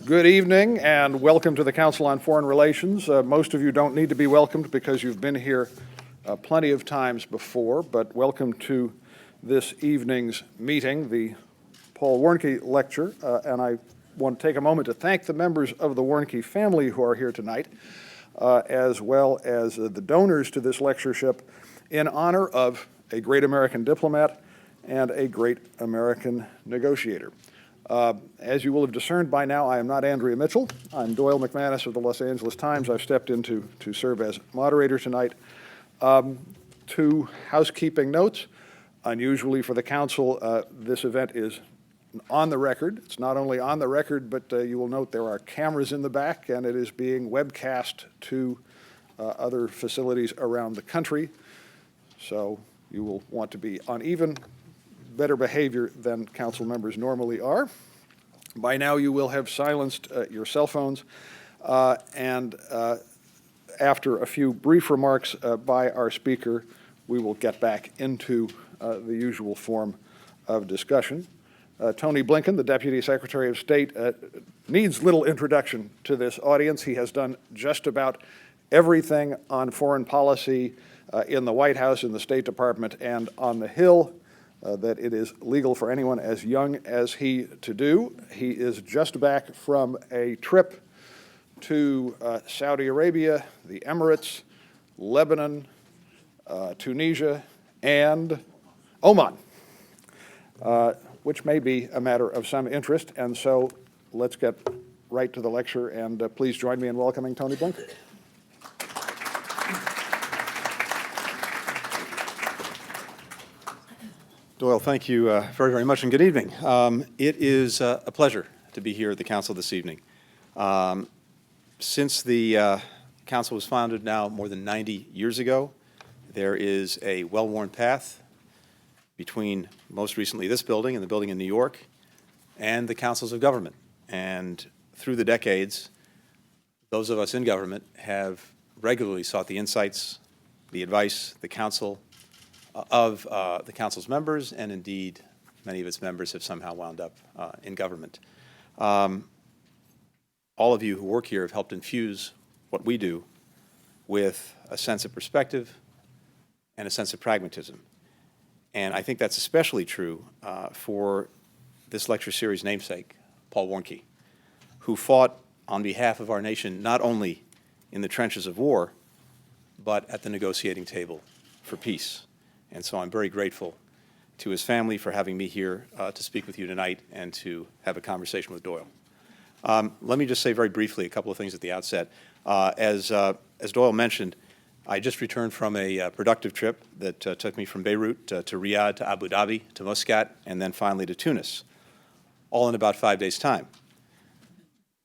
Good evening and welcome to the Council on Foreign Relations. Most of you don't need to be welcomed because you've been here plenty of times before, but welcome to this evening's meeting, the Paul Warnke Lecture. And I want to take a moment to thank the members of the Warnke family who are here tonight, as well as the donors to this lectureship in honor of a great American diplomat and a great American negotiator. As you will have discerned by now, I am not Andrea Mitchell. I'm Doyle McManus of the Los Angeles Times. I've stepped in to serve as moderator tonight. Two housekeeping notes. Unusually for the Council, this event is on the record. It's not only on the record, but you will note there are cameras in the back, and it is being webcast to other facilities around the country. So you will want to be on even better behavior than council members normally are. By now you will have silenced your cell phones, and after a few brief remarks by our speaker, we will get back into the usual form of discussion. Tony Blinken, the Deputy Secretary of State, needs little introduction to this audience. He has done just about everything on foreign policy in the White House, in the State Department, and on the Hill that it is legal for anyone as young as he to do. He is just back from a trip to Saudi Arabia, the Emirates, Lebanon, Tunisia, and Oman, which may be a matter of some interest. And so let's get right to the lecture, and please join me in welcoming Tony Blinken. Doyle, thank you very, very much, and good evening. It is a pleasure to be here at the Council this evening. Since the Council was founded now more than 90 years ago, there is a well-worn path between, most recently, this building and the building in New York, and the councils of government. And through the decades, those of us in government have regularly sought the insights, the advice, the counsel of the Council's members, and indeed, many of its members have somehow wound up in government. All of you who work here have helped infuse what we do with a sense of perspective and a sense of pragmatism. And I think that's especially true for this lecture series namesake, Paul Warnke, who fought on behalf of our nation not only in the trenches of war, but at the negotiating table for peace. And so I'm very grateful to his family for having me here to speak with you tonight and to have a conversation with Doyle. Let me just say very briefly a couple of things at the outset. As Doyle mentioned, I just returned from a productive trip that took me from Beirut to Riyadh, to Abu Dhabi, to Muscat, and then finally to Tunis, all in about 5 days' time,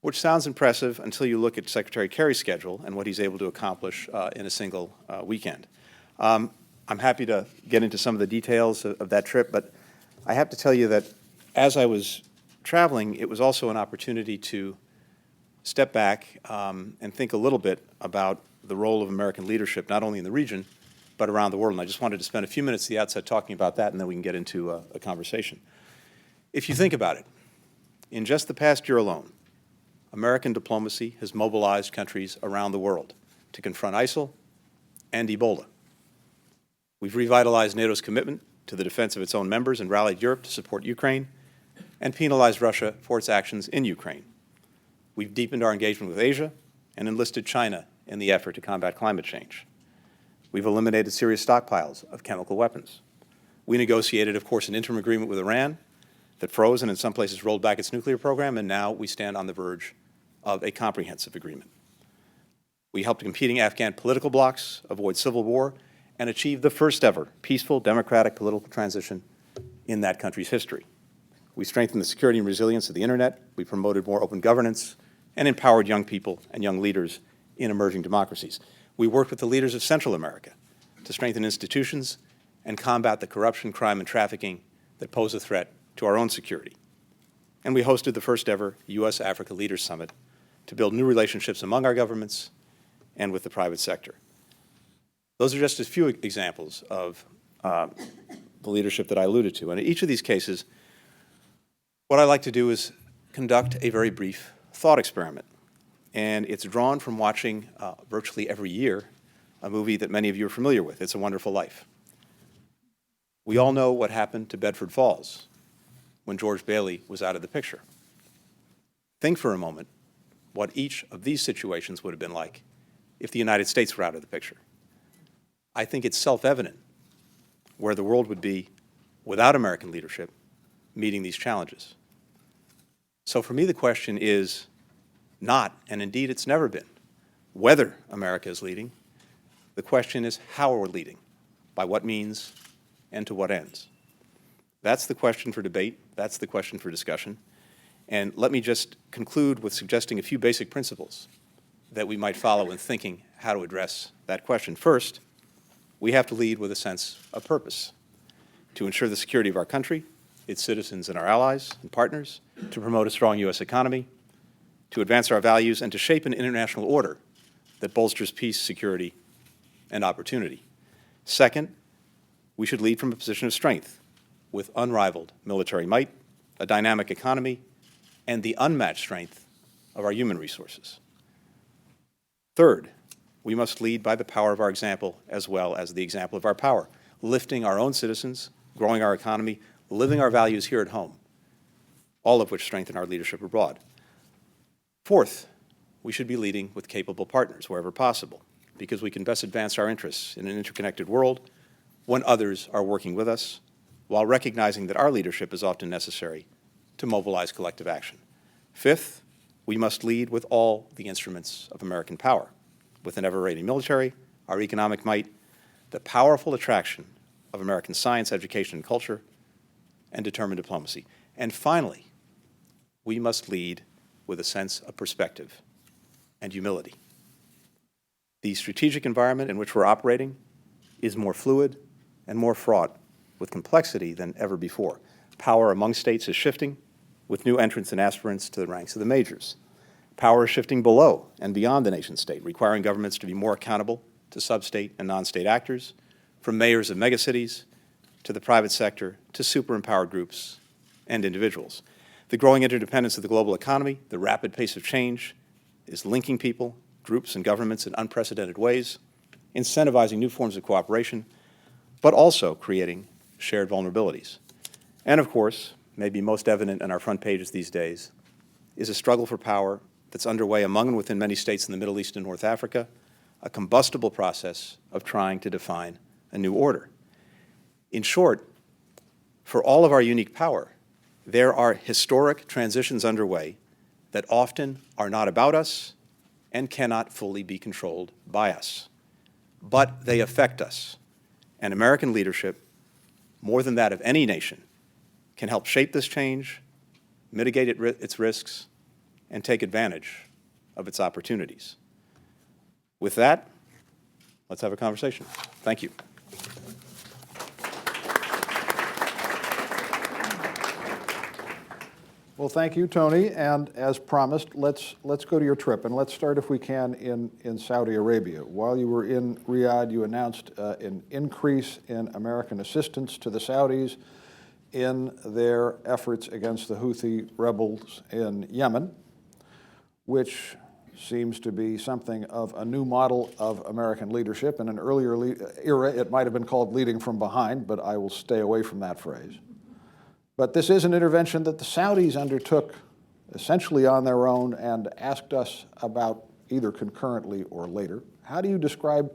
which sounds impressive until you look at Secretary Kerry's schedule and what he's able to accomplish in a single weekend. I'm happy to get into some of the details of that trip, but I have to tell you that as I was traveling, it was also an opportunity to step back and think a little bit about the role of American leadership, not only in the region, but around the world. And I just wanted to spend a few minutes at the outset talking about that, and then we can get into a conversation. If you think about it, in just the past year alone, American diplomacy has mobilized countries around the world to confront ISIL and Ebola. We've revitalized NATO's commitment to the defense of its own members and rallied Europe to support Ukraine and penalized Russia for its actions in Ukraine. We've deepened our engagement with Asia and enlisted China in the effort to combat climate change. We've eliminated serious stockpiles of chemical weapons. We negotiated, of course, an interim agreement with Iran that froze and in some places rolled back its nuclear program, and now we stand on the verge of a comprehensive agreement. We helped competing Afghan political blocs avoid civil war and achieve the first ever peaceful, democratic political transition in that country's history. We strengthened the security and resilience of the internet. We promoted more open governance and empowered young people and young leaders in emerging democracies. We worked with the leaders of Central America to strengthen institutions and combat the corruption, crime, and trafficking that pose a threat to our own security. And we hosted the first ever U.S.-Africa Leaders Summit to build new relationships among our governments and with the private sector. Those are just a few examples of the leadership that I alluded to. And in each of these cases, what I like to do is conduct a very brief thought experiment, and it's drawn from watching virtually every year a movie that many of you are familiar with, It's a Wonderful Life. We all know what happened to Bedford Falls when George Bailey was out of the picture. Think for a moment what each of these situations would have been like if the United States were out of the picture. I think it's self-evident where the world would be without American leadership meeting these challenges. So for me, the question is not, and indeed it's never been, whether America is leading. The question is how we're leading, by what means, and to what ends. That's the question for debate. That's the question for discussion. And let me just conclude with suggesting a few basic principles that we might follow in thinking how to address that question. First, we have to lead with a sense of purpose to ensure the security of our country, its citizens and our allies and partners, to promote a strong U.S. economy, to advance our values, and to shape an international order that bolsters peace, security, and opportunity. Second, we should lead from a position of strength with unrivaled military might, a dynamic economy, and the unmatched strength of our human resources. Third, we must lead by the power of our example as well as the example of our power, lifting our own citizens, growing our economy, living our values here at home, all of which strengthen our leadership abroad. Fourth, we should be leading with capable partners wherever possible, because we can best advance our interests in an interconnected world when others are working with us, while recognizing that our leadership is often necessary to mobilize collective action. Fifth, we must lead with all the instruments of American power, with an ever-ready military, our economic might, the powerful attraction of American science, education, and culture, and determined diplomacy. And finally, we must lead with a sense of perspective and humility. The strategic environment in which we're operating is more fluid and more fraught with complexity than ever before. Power among states is shifting, with new entrants and aspirants to the ranks of the majors. Power is shifting below and beyond the nation-state, requiring governments to be more accountable to sub-state and non-state actors, from mayors of megacities to the private sector to super-empowered groups and individuals. The growing interdependence of the global economy, the rapid pace of change, is linking people, groups, and governments in unprecedented ways, incentivizing new forms of cooperation, but also creating shared vulnerabilities. And of course, maybe most evident in our front pages these days, is a struggle for power that's underway among and within many states in the Middle East and North Africa, a combustible process of trying to define a new order. In short, for all of our unique power, there are historic transitions underway that often are not about us and cannot fully be controlled by us. But they affect us, and American leadership, more than that of any nation, can help shape this change, mitigate its risks, and take advantage of its opportunities. With that, let's have a conversation. Thank you. Well, thank you, Tony. And as promised, let's go to your trip, and let's start, if we can, in Saudi Arabia. While you were in Riyadh, you announced an increase in American assistance to the Saudis in their efforts against the Houthi rebels in Yemen, which seems to be something of a new model of American leadership. In an earlier era, it might have been called leading from behind, but I will stay away from that phrase. But this is an intervention that the Saudis undertook essentially on their own and asked us about either concurrently or later. How do you describe,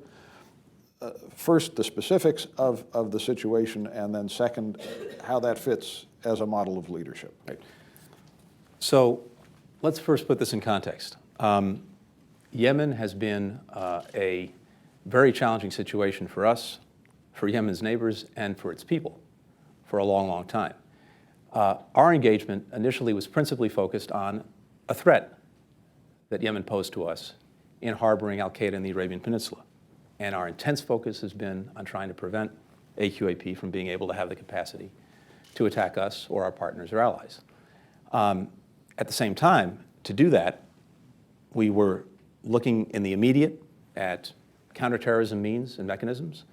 first, the specifics of the situation, and then second, how that fits as a model of leadership? Right. So let's first put this in context. Yemen has been a very challenging situation for us, for Yemen's neighbors, and for its people for a long, long time. Our engagement initially was principally focused on a threat that Yemen posed to us in harboring al-Qaeda in the Arabian Peninsula. And our intense focus has been on trying to prevent AQAP from being able to have the capacity to attack us or our partners or allies. At the same time, to do that, we were looking in the immediate at counterterrorism means and mechanisms,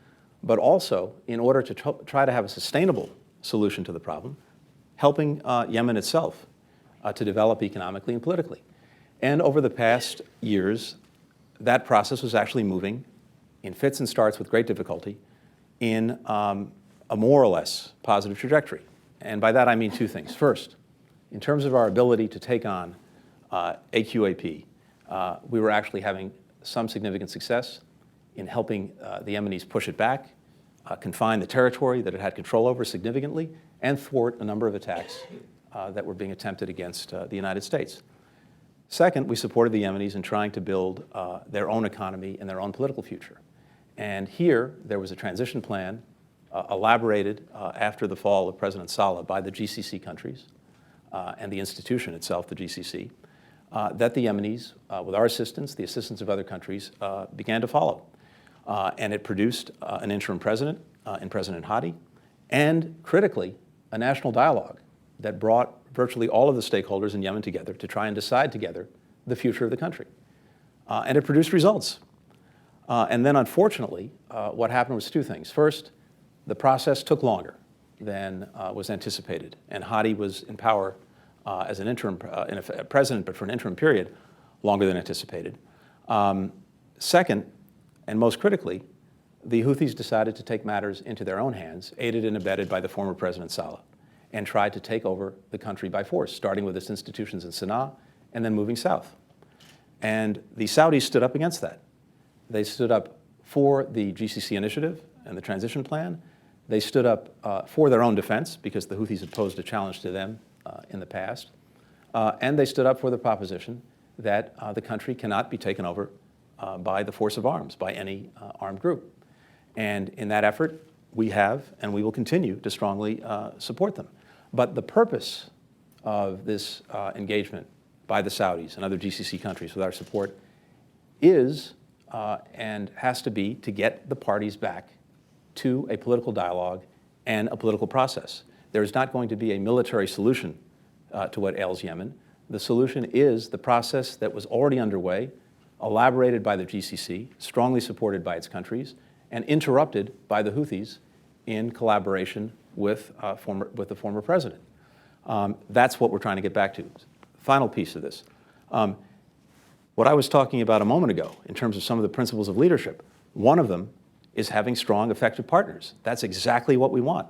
but also, in order to try to have a sustainable solution to the problem, helping Yemen itself to develop economically and politically. And over the past years, that process was actually moving in fits and starts with great difficulty in a more or less positive trajectory. And by that I mean two things. First, in terms of our ability to take on AQAP, we were actually having some significant success in helping the Yemenis push it back, confine the territory that it had control over significantly, and thwart a number of attacks that were being attempted against the United States. Second, we supported the Yemenis in trying to build their own economy and their own political future. And here, there was a transition plan elaborated after the fall of President Saleh by the GCC countries and the institution itself, the GCC, that the Yemenis, with our assistance, the assistance of other countries, began to follow. And it produced an interim president in President Hadi, and critically, a national dialogue that brought virtually all of the stakeholders in Yemen together to try and decide together the future of the country. And it produced results. And then, unfortunately, what happened was two things. First, the process took longer than was anticipated, and Hadi was in power as an interim president, but for an interim period, longer than anticipated. Second, and most critically, the Houthis decided to take matters into their own hands, aided and abetted by the former President Saleh, and tried to take over the country by force, starting with its institutions in Sana'a and then moving south. And the Saudis stood up against that. They stood up for the GCC initiative and the transition plan. They stood up for their own defense because the Houthis had posed a challenge to them in the past. And they stood up for the proposition that the country cannot be taken over by the force of arms, by any armed group. And in that effort, we have and we will continue to strongly support them. But the purpose of this engagement by the Saudis and other GCC countries with our support is and has to be to get the parties back to a political dialogue and a political process. There is not going to be a military solution to what ails Yemen. The solution is the process that was already underway, elaborated by the GCC, strongly supported by its countries, and interrupted by the Houthis in collaboration with the former president. That's what we're trying to get back to. Final piece of this. What I was talking about a moment ago in terms of some of the principles of leadership, one of them is having strong, effective partners. That's exactly what we want.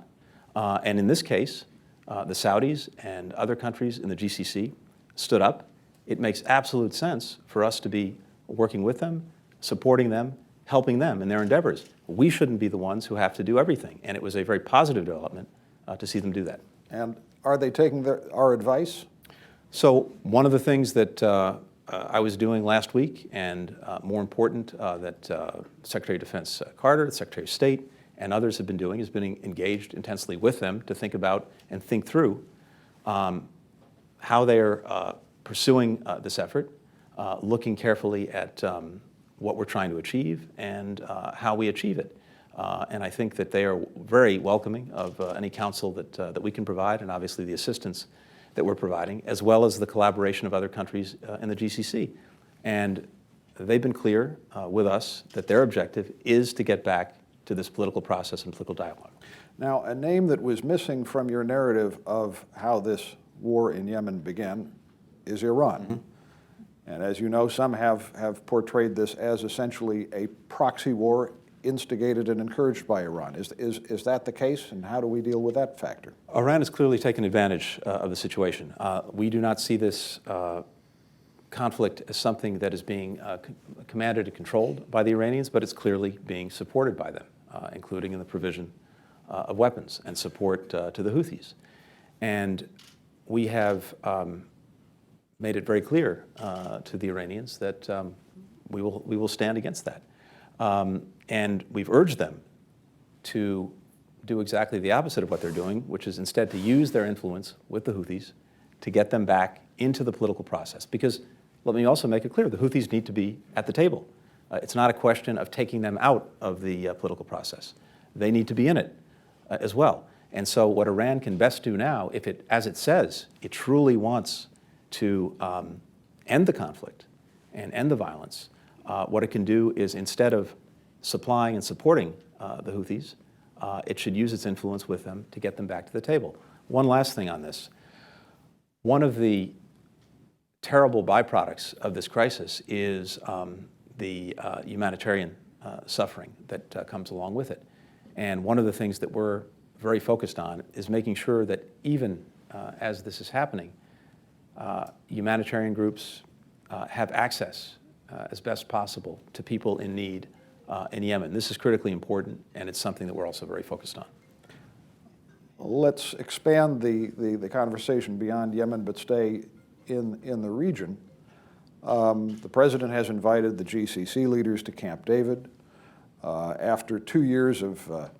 And in this case, the Saudis and other countries in the GCC stood up. It makes absolute sense for us to be working with them, supporting them, helping them in their endeavors. We shouldn't be the ones who have to do everything. And it was a very positive development to see them do that. And are they taking our advice? So one of the things that I was doing last week, and more important, that Secretary of Defense Carter, the Secretary of State, and others have been doing, has been engaged intensely with them to think about and think through how they are pursuing this effort, looking carefully at what we're trying to achieve and how we achieve it. And I think that they are very welcoming of any counsel that we can provide, and obviously the assistance that we're providing, as well as the collaboration of other countries in the GCC. And they've been clear with us that their objective is to get back to this political process and political dialogue. Now, a name that was missing from your narrative of how this war in Yemen began is Iran. Mm-hmm. And as you know, some have portrayed this as essentially a proxy war instigated and encouraged by Iran. Is that the case, and how do we deal with that factor? Iran has clearly taken advantage of the situation. We do not see this conflict as something that is being commanded and controlled by the Iranians, but it's clearly being supported by them, including in the provision of weapons and support to the Houthis. And we have made it very clear to the Iranians that we will stand against that. And we've urged them to do exactly the opposite of what they're doing, which is instead to use their influence with the Houthis to get them back into the political process. Because let me also make it clear, the Houthis need to be at the table. It's not a question of taking them out of the political process. They need to be in it as well. And so what Iran can best do now, if it, as it says, it truly wants to end the conflict and end the violence, what it can do is, instead of supplying and supporting the Houthis, it should use its influence with them to get them back to the table. One last thing on this. One of the terrible byproducts of this crisis is the humanitarian suffering that comes along with it. And one of the things that we're very focused on is making sure that even as this is happening, humanitarian groups have access as best possible to people in need in Yemen. This is critically important, and it's something that we're also very focused on. Let's expand the conversation beyond Yemen, but stay in the region. The president has invited the GCC leaders to Camp David. After 2 years of,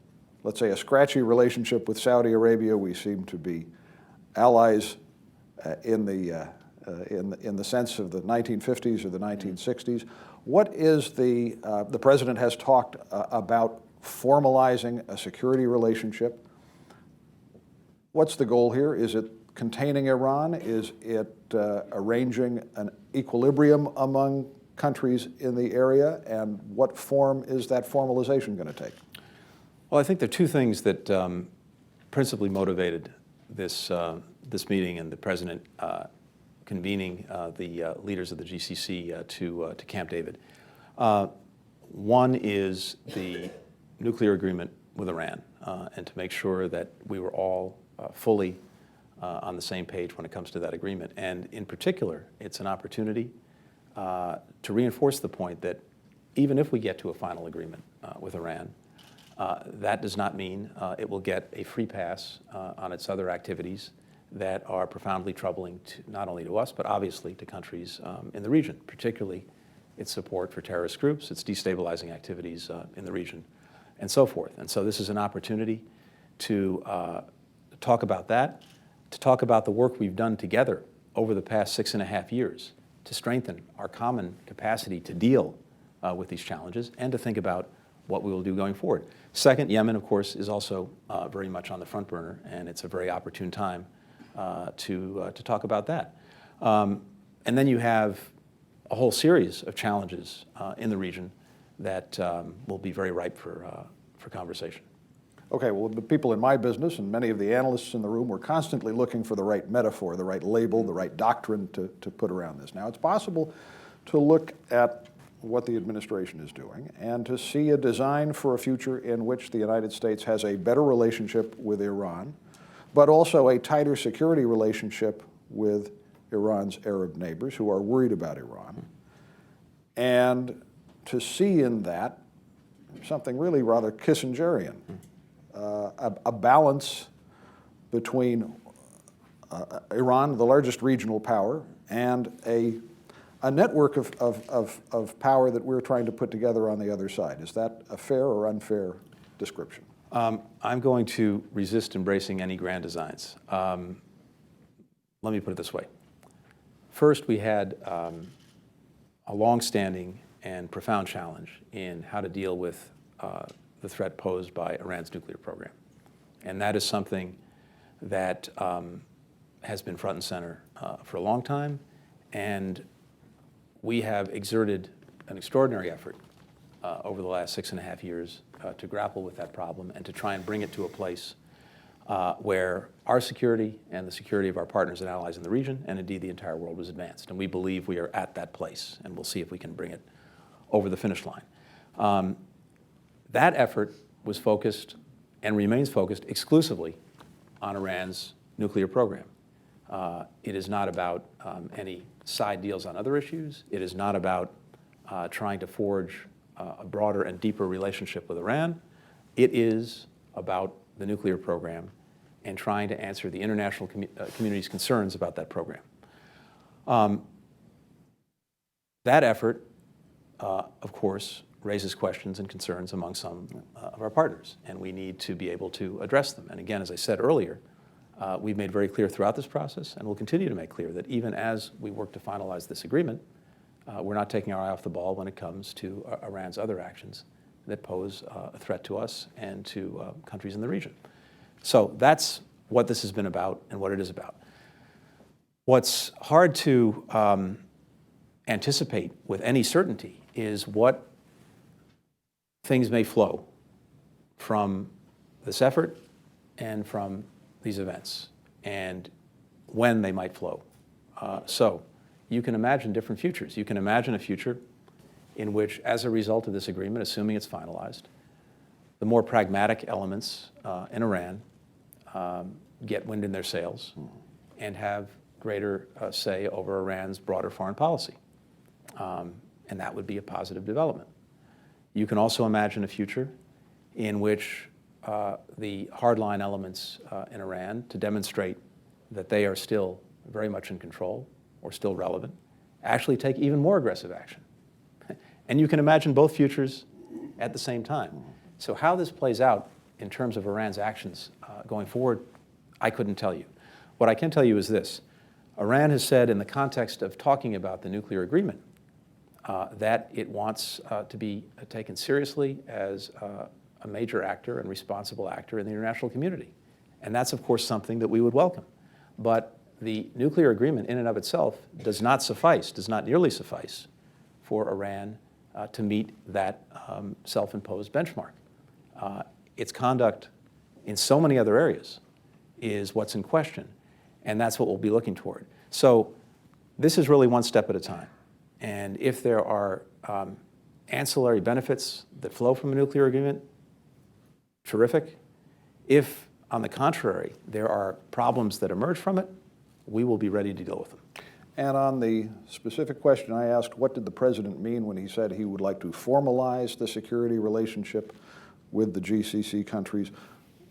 let's say, a scratchy relationship with Saudi Arabia, we seem to be allies in the sense of the 1950s or the 1960s. What is the president has talked about formalizing a security relationship. What's the goal here? Is it containing Iran? Is it arranging an equilibrium among countries in the area? And what form is that formalization going to take? Well, I think there are two things that principally motivated this meeting and the president convening the leaders of the GCC to Camp David. One is the nuclear agreement with Iran, and to make sure that we were all fully on the same page when it comes to that agreement. And in particular, it's an opportunity to reinforce the point that even if we get to a final agreement with Iran, that does not mean it will get a free pass on its other activities that are profoundly troubling not only to us, but obviously to countries in the region, particularly its support for terrorist groups, its destabilizing activities in the region, and so forth. And so this is an opportunity to talk about that, to talk about the work we've done together over the past 6.5 years to strengthen our common capacity to deal with these challenges and to think about what we will do going forward. Second, Yemen, of course, is also very much on the front burner, and it's a very opportune time to talk about that. And then you have a whole series of challenges in the region that will be very ripe for conversation. Okay, well, the people in my business and many of the analysts in the room were constantly looking for the right metaphor, the right label, the right doctrine to put around this. Now, it's possible to look at what the administration is doing and to see a design for a future in which the United States has a better relationship with Iran, but also a tighter security relationship with Iran's Arab neighbors who are worried about Iran, and to see in that something really rather Kissingerian, a balance between Iran, the largest regional power, and a network of power that we're trying to put together on the other side. Is that a fair or unfair description? I'm going to resist embracing any grand designs. Let me put it this way. First, we had a long-standing and profound challenge in how to deal with the threat posed by Iran's nuclear program. And that is something that has been front and center for a long time, and we have exerted an extraordinary effort over the last 6.5 years to grapple with that problem and to try and bring it to a place where our security and the security of our partners and allies in the region, and indeed the entire world, was advanced. And we believe we are at that place, and we'll see if we can bring it over the finish line. That effort was focused and remains focused exclusively on Iran's nuclear program. It is not about any side deals on other issues. It is not about trying to forge a broader and deeper relationship with Iran. It is about the nuclear program and trying to answer the international community's concerns about that program. That effort, of course, raises questions and concerns among some of our partners, and we need to be able to address them. And again, as I said earlier, we've made very clear throughout this process, and we'll continue to make clear, that even as we work to finalize this agreement, we're not taking our eye off the ball when it comes to Iran's other actions that pose a threat to us and to countries in the region. So that's what this has been about and what it is about. What's hard to anticipate with any certainty is what things may flow from this effort and from these events, and when they might flow. So you can imagine different futures. You can imagine a future in which, as a result of this agreement, assuming it's finalized, the more pragmatic elements in Iran get wind in their sails and have greater say over Iran's broader foreign policy. And that would be a positive development. You can also imagine a future in which the hardline elements in Iran, to demonstrate that they are still very much in control or still relevant, actually take even more aggressive action. And you can imagine both futures at the same time. So how this plays out in terms of Iran's actions going forward, I couldn't tell you. What I can tell you is this. Iran has said, in the context of talking about the nuclear agreement, that it wants to be taken seriously as a major actor and responsible actor in the international community. And that's, of course, something that we would welcome. But the nuclear agreement in and of itself does not suffice, does not nearly suffice for Iran to meet that self-imposed benchmark. Its conduct in so many other areas is what's in question, and that's what we'll be looking toward. So this is really one step at a time. And if there are ancillary benefits that flow from a nuclear agreement, terrific. If, on the contrary, there are problems that emerge from it, we will be ready to deal with them. And on the specific question I asked, what did the president mean when he said he would like to formalize the security relationship with the GCC countries?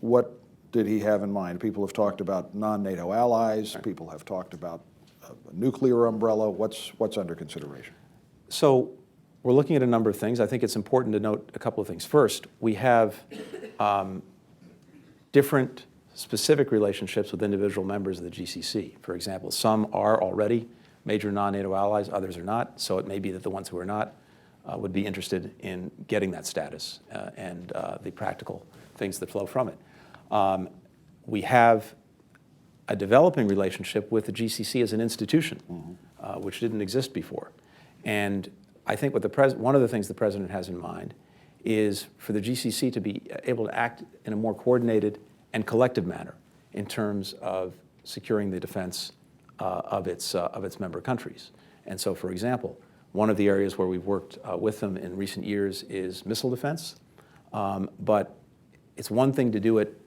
What did he have in mind? People have talked about non-NATO allies. Right. People have talked about a nuclear umbrella. What's under consideration? So we're looking at a number of things. I think it's important to note a couple of things. First, we have different specific relationships with individual members of the GCC. For example, some are already major non-NATO allies, others are not. So it may be that the ones who are not would be interested in getting that status and the practical things that flow from it. We have a developing relationship with the GCC as an institution, which didn't exist before. And I think what one of the things the president has in mind is for the GCC to be able to act in a more coordinated and collective manner in terms of securing the defense of its member countries. And so, for example, one of the areas where we've worked with them in recent years is missile defense. But it's one thing to do it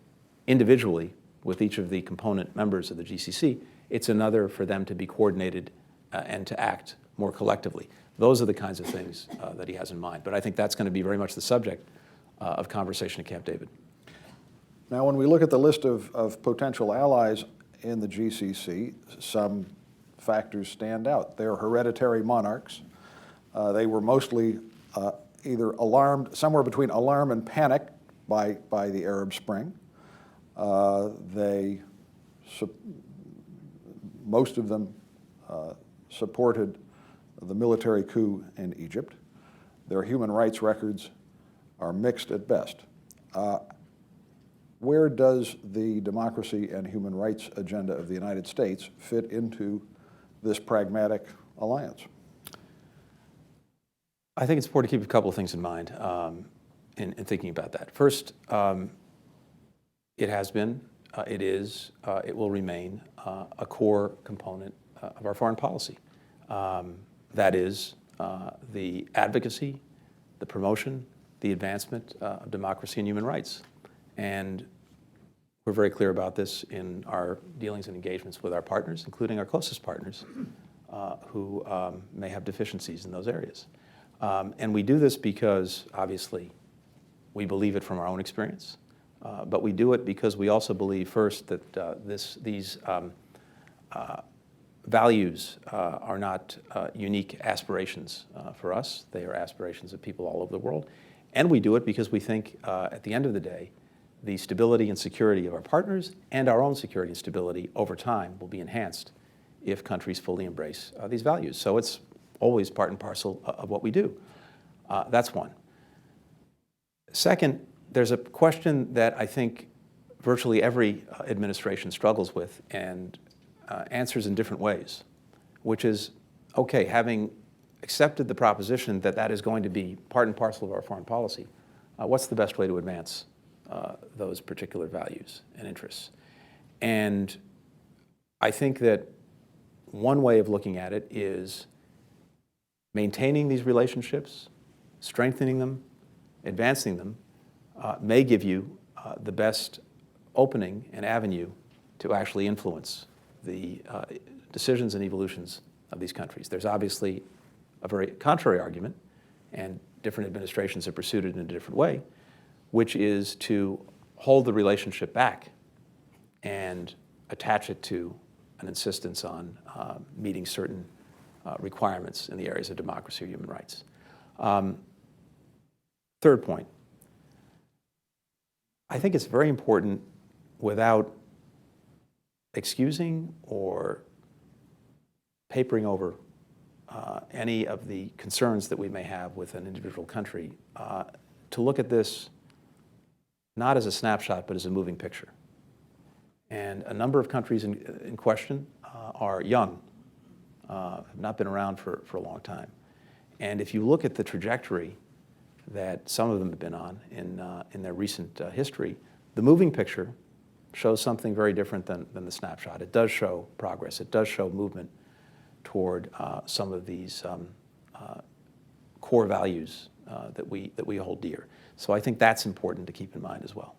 individually with each of the component members of the GCC. It's another for them to be coordinated and to act more collectively. Those are the kinds of things that he has in mind. But I think that's going to be very much the subject of conversation at Camp David. Now, when we look at the list of potential allies in the GCC, some factors stand out. They're hereditary monarchs. They were mostly either alarmed, somewhere between alarm and panic by the Arab Spring. Most of them supported the military coup in Egypt. Their human rights records are mixed at best. Where does the democracy and human rights agenda of the United States fit into this pragmatic alliance? I think it's important to keep a couple of things in mind in thinking about that. First, it has been, it is, it will remain a core component of our foreign policy. That is the advocacy, the promotion, the advancement of democracy and human rights. And we're very clear about this in our dealings and engagements with our partners, including our closest partners, who may have deficiencies in those areas. And we do this because, obviously, we believe it from our own experience, but we do it because we also believe, first, that these values are not unique aspirations for us. They are aspirations of people all over the world. And we do it because we think, at the end of the day, the stability and security of our partners and our own security and stability over time will be enhanced if countries fully embrace these values. So it's always part and parcel of what we do. That's one. Second, there's a question that I think virtually every administration struggles with and answers in different ways, which is, okay, having accepted the proposition that that is going to be part and parcel of our foreign policy, what's the best way to advance those particular values and interests? And I think that one way of looking at it is maintaining these relationships, strengthening them, advancing them, may give you the best opening and avenue to actually influence the decisions and evolutions of these countries. There's obviously a very contrary argument, and different administrations have pursued it in a different way, which is to hold the relationship back and attach it to an insistence on meeting certain requirements in the areas of democracy or human rights. Third point, I think it's very important, without excusing or papering over any of the concerns that we may have with an individual country, to look at this not as a snapshot, but as a moving picture. And a number of countries in question are young, have not been around for a long time. And if you look at the trajectory that some of them have been on in their recent history, the moving picture shows something very different than the snapshot. It does show progress. It does show movement toward some of these core values that we hold dear. So I think that's important to keep in mind as well.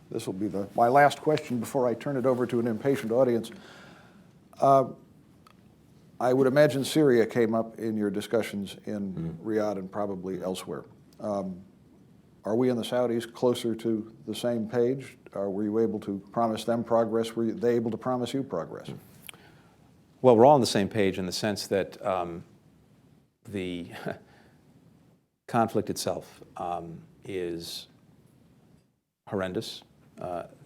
This will be my last question before I turn it over to an impatient audience. I would imagine Syria came up in your discussions in Riyadh and probably elsewhere. Are we and the Saudis closer to the same page? Were you able to promise them progress? Were they able to promise you progress? Well, we're all on the same page in the sense that the conflict itself is horrendous.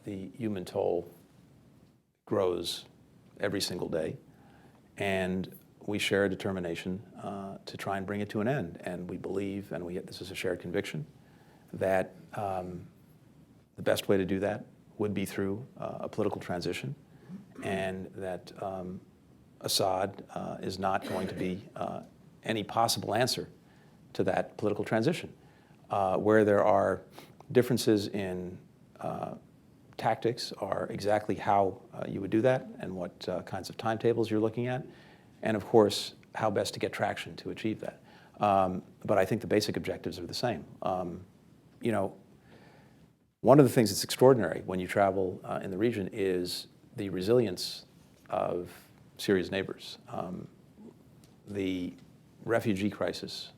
The human toll grows every single day, and we share a determination to try and bring it to an end. And we believe, and this is a shared conviction, that the best way to do that would be through a political transition, and that Assad is not going to be any possible answer to that political transition. Where there are differences in tactics are exactly how you would do that and what kinds of timetables you're looking at, and of course, how best to get traction to achieve that. But I think the basic objectives are the same. You know, one of the things that's extraordinary when you travel in the region is the resilience of Syria's neighbors. The refugee crisis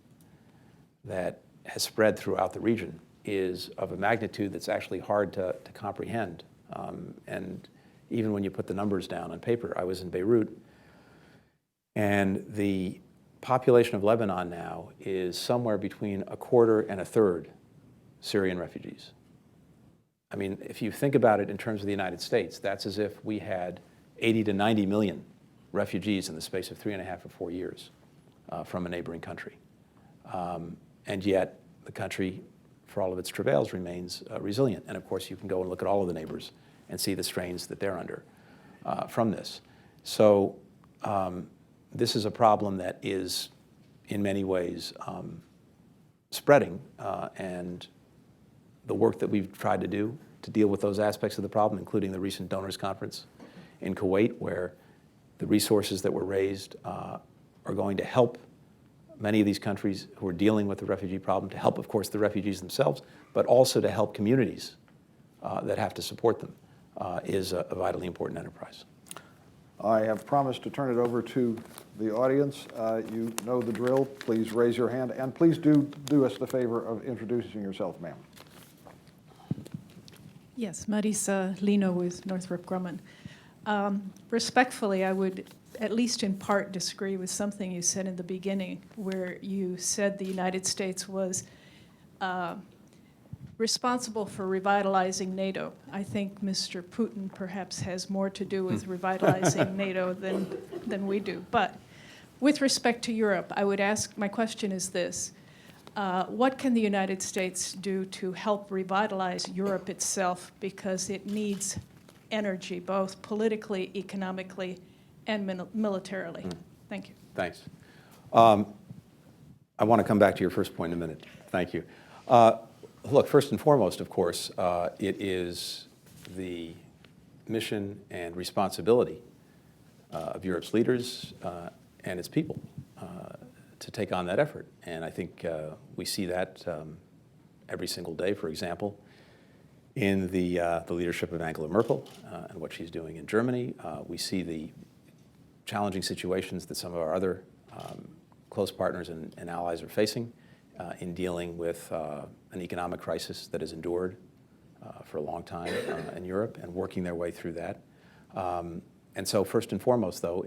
that has spread throughout the region is of a magnitude that's actually hard to comprehend. And even when you put the numbers down on paper, I was in Beirut, and the population of Lebanon now is somewhere between a quarter and a third Syrian refugees. I mean, if you think about it in terms of the United States, that's as if we had 80 to 90 million refugees in the space of 3.5 or 4 years from a neighboring country. And yet the country, for all of its travails, remains resilient. And of course, you can go and look at all of the neighbors and see the strains that they're under from this. So this is a problem that is, in many ways, spreading, and the work that we've tried to do to deal with those aspects of the problem, including the recent donors conference in Kuwait, where the resources that were raised are going to help many of these countries who are dealing with the refugee problem, to help, of course, the refugees themselves, but also to help communities that have to support them, is a vitally important enterprise. I have promised to turn it over to the audience. You know the drill. Please raise your hand, and please do us the favor of introducing yourself, ma'am. Yes, Marisa Lino with Northrop Grumman. Respectfully, I would at least in part disagree with something you said in the beginning, where you said the United States was responsible for revitalizing NATO. I think Mr. Putin perhaps has more to do with revitalizing NATO than we do. But with respect to Europe, I would ask, my question is this. What can the United States do to help revitalize Europe itself, because it needs energy, both politically, economically, and militarily? Thank you. Thanks. I want to come back to your first point in a minute. Thank you. Look, first and foremost, of course, it is the mission and responsibility of Europe's leaders and its people to take on that effort. And I think we see that every single day, for example, in the leadership of Angela Merkel and what she's doing in Germany. We see the challenging situations that some of our other close partners and allies are facing in dealing with an economic crisis that has endured for a long time in Europe and working their way through that. And so first and foremost, though,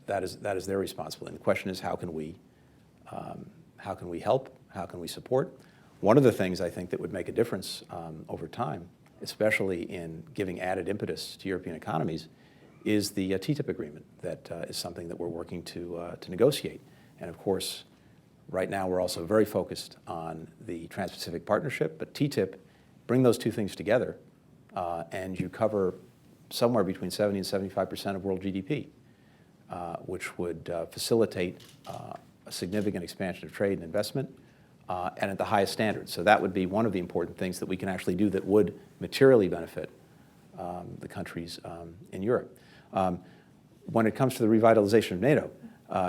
that is their responsibility. And the question is, how can we help? How can we support? One of the things I think that would make a difference over time, especially in giving added impetus to European economies, is the TTIP agreement. That is something that we're working to negotiate. And of course, right now we're also very focused on the Trans-Pacific Partnership, but TTIP, bring those two things together, and you cover somewhere between 70 and 75% of world GDP, which would facilitate a significant expansion of trade and investment, and at the highest standards. So that would be one of the important things that we can actually do that would materially benefit the countries in Europe. When it comes to the revitalization of NATO,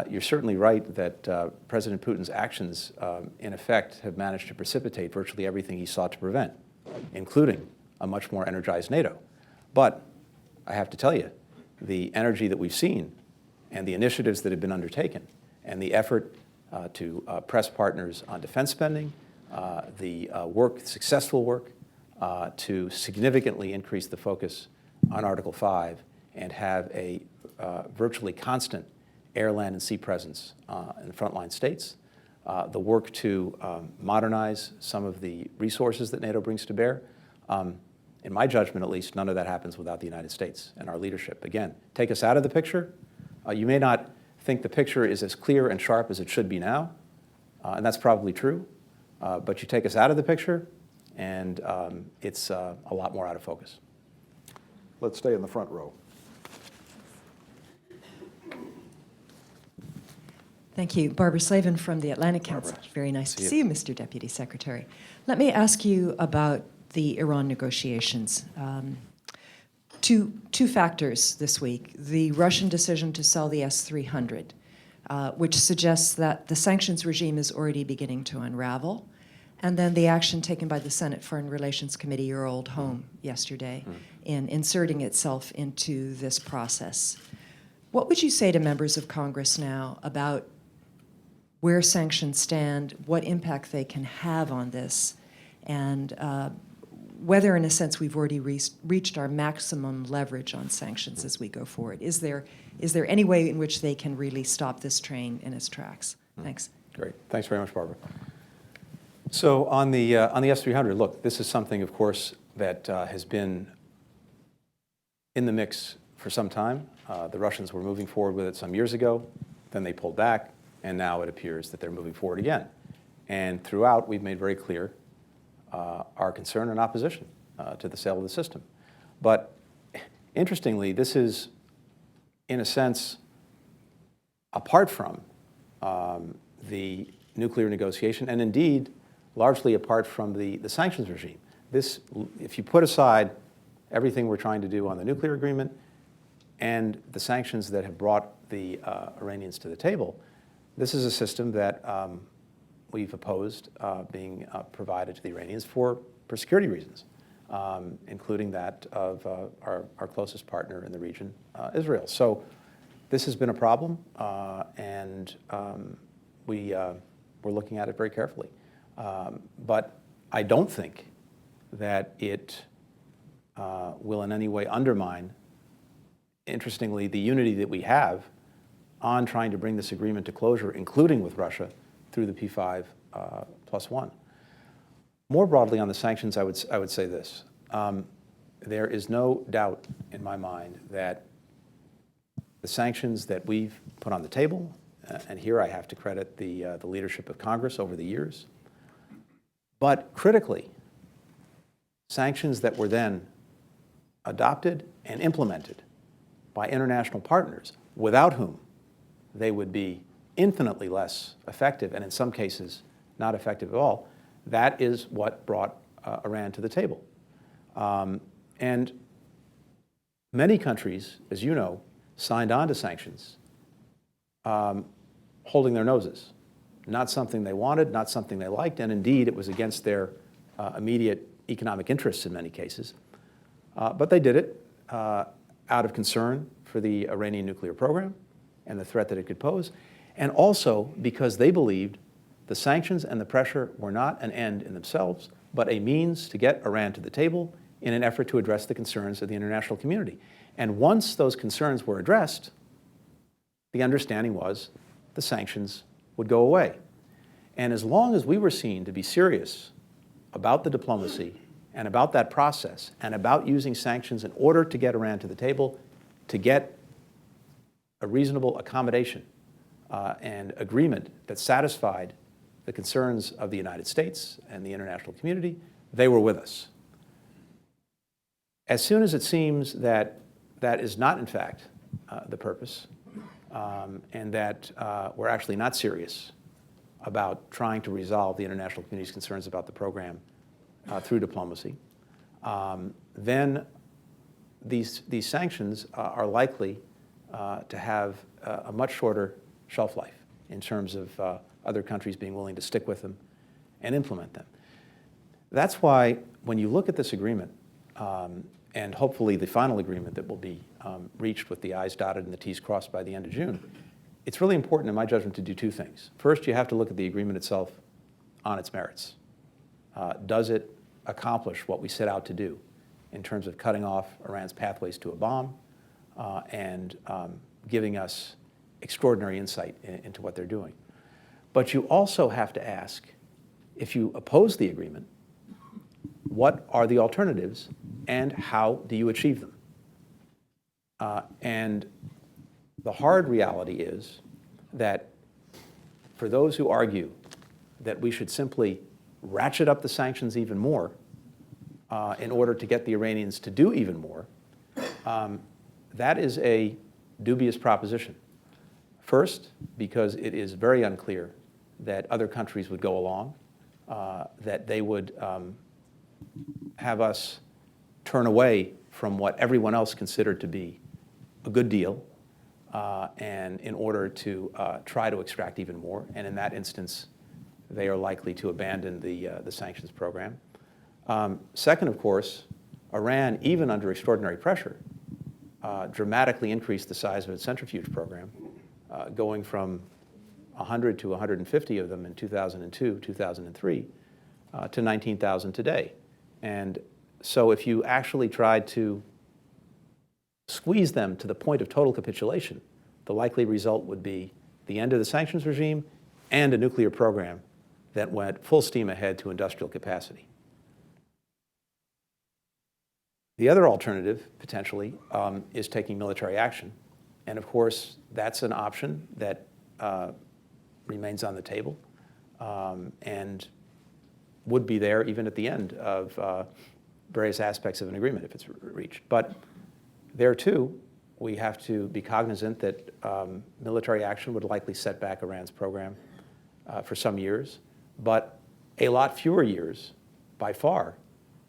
you're certainly right that President Putin's actions, in effect, have managed to precipitate virtually everything he sought to prevent, including a much more energized NATO. But I have to tell you, the energy that we've seen and the initiatives that have been undertaken and the effort to press partners on defense spending, the successful work to significantly increase the focus on Article 5 and have a virtually constant air, land, and sea presence in the frontline states, the work to modernize some of the resources that NATO brings to bear. In my judgment, at least, none of that happens without the United States and our leadership. Again, take us out of the picture. You may not think the picture is as clear and sharp as it should be now, and that's probably true, but you take us out of the picture, and it's a lot more out of focus. Let's stay in the front row. Thank you. Barbara Slavin from the Atlantic Council. Very nice to see you, Mr. Deputy Secretary. Let me ask you about the Iran negotiations. Two factors this week. The Russian decision to sell the S-300, which suggests that the sanctions regime is already beginning to unravel, and then the action taken by the Senate Foreign Relations Committee, your old home, yesterday, in inserting itself into this process. What would you say to members of Congress now about where sanctions stand, what impact they can have on this, and whether, in a sense, we've already reached our maximum leverage on sanctions as we go forward? Is there any way in which they can really stop this train in its tracks? Thanks. Great. Thanks very much, Barbara. So on the S-300, look, this is something, of course, that has been in the mix for some time. The Russians were moving forward with it some years ago, then they pulled back, and now it appears that they're moving forward again. And throughout, we've made very clear our concern and opposition to the sale of the system. But interestingly, this is, in a sense, apart from the nuclear negotiation, and indeed, largely apart from the sanctions regime. This, if you put aside everything we're trying to do on the nuclear agreement and the sanctions that have brought the Iranians to the table, this is a system that we've opposed being provided to the Iranians for security reasons, including that of our closest partner in the region, Israel. So this has been a problem, and we're looking at it very carefully. But I don't think that it will in any way undermine, interestingly, the unity that we have on trying to bring this agreement to closure, including with Russia, through the P5+1. More broadly on the sanctions, I would say this. There is no doubt in my mind that the sanctions that we've put on the table, and here I have to credit the leadership of Congress over the years, but critically, sanctions that were then adopted and implemented by international partners, without whom they would be infinitely less effective, and in some cases, not effective at all. That is what brought Iran to the table. And many countries, as you know, signed on to sanctions holding their noses. Not something they wanted, not something they liked, and indeed it was against their immediate economic interests in many cases. But they did it out of concern for the Iranian nuclear program and the threat that it could pose, and also because they believed the sanctions and the pressure were not an end in themselves, but a means to get Iran to the table in an effort to address the concerns of the international community. And once those concerns were addressed, the understanding was the sanctions would go away. And as long as we were seen to be serious about the diplomacy and about that process and about using sanctions in order to get Iran to the table, to get a reasonable accommodation and agreement that satisfied the concerns of the United States and the international community, they were with us. As soon as it seems that that is not, in fact, the purpose, and that we're actually not serious about trying to resolve the international community's concerns about the program through diplomacy, then these sanctions are likely to have a much shorter shelf life in terms of other countries being willing to stick with them and implement them. That's why when you look at this agreement, and hopefully the final agreement that will be reached with the I's dotted and the T's crossed by the end of June, it's really important, in my judgment, to do two things. First, you have to look at the agreement itself on its merits. Does it accomplish what we set out to do in terms of cutting off Iran's pathways to a bomb and giving us extraordinary insight into what they're doing? But you also have to ask, if you oppose the agreement, what are the alternatives and how do you achieve them? And the hard reality is that for those who argue that we should simply ratchet up the sanctions even more in order to get the Iranians to do even more, that is a dubious proposition. First, because it is very unclear that other countries would go along, that they would have us turn away from what everyone else considered to be a good deal, and in order to try to extract even more. And in that instance, they are likely to abandon the sanctions program. Second, of course, Iran, even under extraordinary pressure, dramatically increased the size of its centrifuge program, going from 100 to 150 of them in 2002, 2003, to 19,000 today. And so if you actually tried to squeeze them to the point of total capitulation, the likely result would be the end of the sanctions regime and a nuclear program that went full steam ahead to industrial capacity. The other alternative, potentially, is taking military action. And of course, that's an option that remains on the table and would be there even at the end of various aspects of an agreement if it's reached. But there, too, we have to be cognizant that military action would likely set back Iran's program for some years, but a lot fewer years, by far,